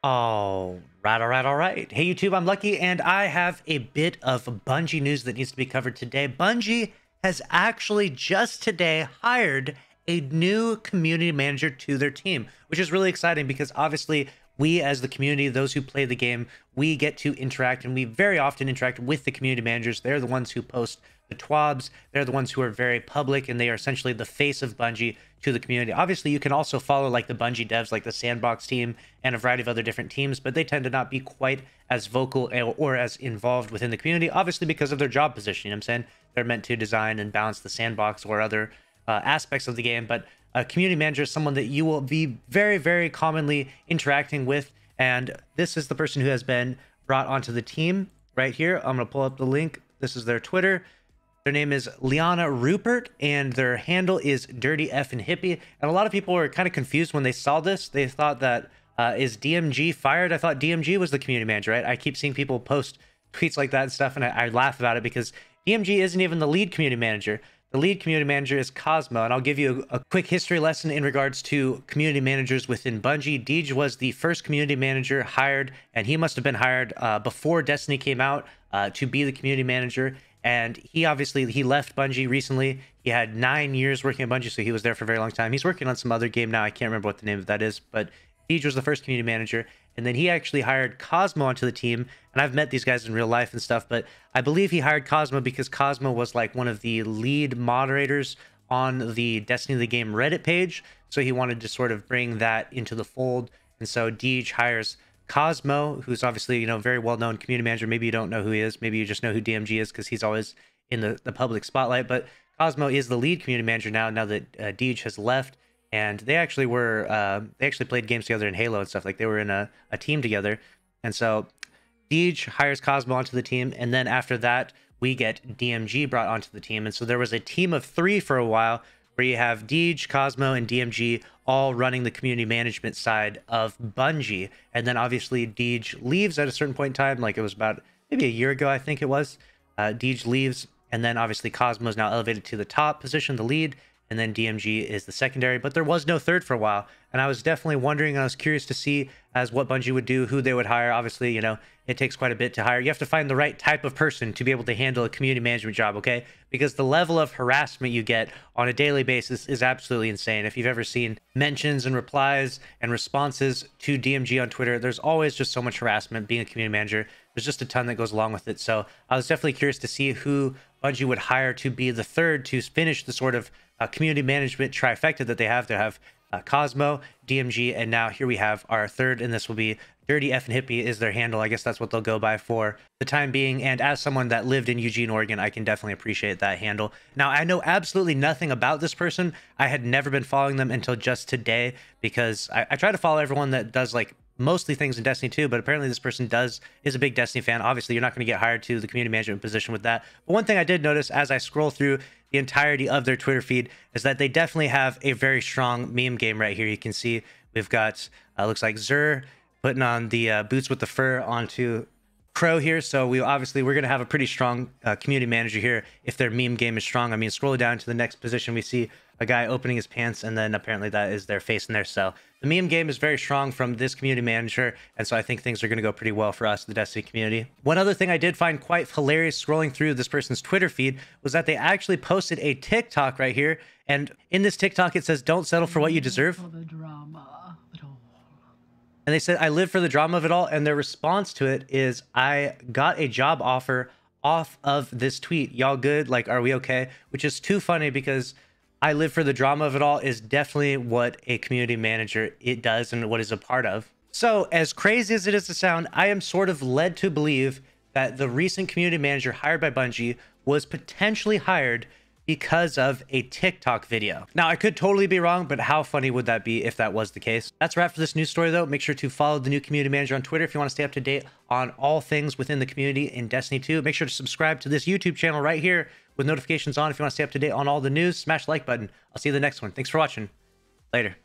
All right. Hey, YouTube, I'm Lucky, and I have a bit of Bungie news that needs to be covered today. Bungie has actually just today hired a new community manager to their team, which is really exciting because obviously we as the community, those who play the game, we get to interact, and we very often interact with the community managers. They're the ones who post the TWABs. They're the ones who are very public, and they are essentially the face of Bungie to the community. Obviously, you can also follow like the Bungie devs, like the Sandbox team and a variety of other different teams, but they tend to not be quite as vocal or as involved within the community, obviously because of their job position. You know what I'm saying? They're meant to design and balance the sandbox or other aspects of the game, but a community manager is someone that you will be very, very commonly interacting with, and this is the person who has been brought onto the team right here. I'm going to pull up the link. This is their Twitter. Their name is Liana Rupert, and their handle is Dirty F and Hippie. And a lot of people were kind of confused when they saw this. They thought that, is DMG fired? I thought DMG was the community manager, right? I keep seeing people post tweets like that and stuff, and I laugh about it because DMG isn't even the lead community manager. The lead community manager is Cosmo, and I'll give you a quick history lesson in regards to community managers within Bungie. Deej was the first community manager hired, and he must have been hired before Destiny came out to be the community manager. And he left Bungie recently. He had 9 years working at Bungie, so he was there for a very long time. He's working on some other game now. I can't remember what the name of that is, but Deej was the first community manager. And then he actually hired Cosmo onto the team. And I've met these guys in real life and stuff, but I believe he hired Cosmo because Cosmo was like one of the lead moderators on the Destiny of the Game Reddit page. So he wanted to sort of bring that into the fold. And so Deej hires Cosmo, who's obviously, very well-known community manager. Maybe you don't know who he is. Maybe you just know who DMG is because he's always in the public spotlight. But Cosmo is the lead community manager now that Deej has left. And they actually played games together in Halo and stuff. Like, they were in a team together. And so Deej hires Cosmo onto the team. And then after that, we get DMG brought onto the team. And so there was a team of 3 for a while, where you have Deej, Cosmo, and DMG all running the community management side of Bungie. And then obviously Deej leaves at a certain point in time, like it was about maybe a year ago, I think it was. Deej leaves, and then obviously Cosmo is now elevated to the top position, the lead, and then DMG is the secondary, but there was no third for a while. And I was definitely wondering, I was curious to see as what Bungie would do, who they would hire. Obviously, it takes quite a bit to hire. You have to find the right type of person to be able to handle a community management job, okay? Because the level of harassment you get on a daily basis is absolutely insane. If you've ever seen mentions and replies and responses to DMG on Twitter, there's always just so much harassment being a community manager. There's just a ton that goes along with it. So I was definitely curious to see who Bungie would hire to be the third to finish the sort of community management trifecta that they have. They have Cosmo, DMG, and now here we have our third, and this will be Dirty F and Hippie is their handle. I guess that's what they'll go by for the time being. And as someone that lived in Eugene, Oregon, I can definitely appreciate that handle. Now, I know absolutely nothing about this person. I had never been following them until just today because I try to follow everyone that does like mostly things in Destiny 2, but apparently this person is a big Destiny fan. Obviously, you're not going to get hired to the community management position with that. But one thing I did notice as I scroll through the entirety of their Twitter feed is that they definitely have a very strong meme game right here. You can see we've got, looks like Xur putting on the boots with the fur onto Crow here. So we're going to have a pretty strong community manager here if their meme game is strong. I mean, scroll down to the next position, we see a guy opening his pants, and then apparently that is their face in there. So the meme game is very strong from this community manager, and so I think things are going to go pretty well for us, the Destiny community. One other thing I did find quite hilarious scrolling through this person's Twitter feed was that they actually posted a TikTok right here, and in this TikTok it says, "Don't settle for what you deserve." And they said, "I live for the drama of it all," and their response to it is, "I got a job offer off of this tweet. Y'all good? Like, are we okay?" Which is too funny because I live for the drama of it all is definitely what a community manager does and what is a part of. So as crazy as it is to sound, I am sort of led to believe that the recent community manager hired by Bungie was potentially hired because of a TikTok video. Now, I could totally be wrong, but how funny would that be if that was the case? That's a wrap for this news story, though. Make sure to follow the new community manager on Twitter if you want to stay up to date on all things within the community in Destiny 2. Make sure to subscribe to this YouTube channel right here with notifications on if you want to stay up to date on all the news. Smash the like button. I'll see you in the next one. Thanks for watching. Later.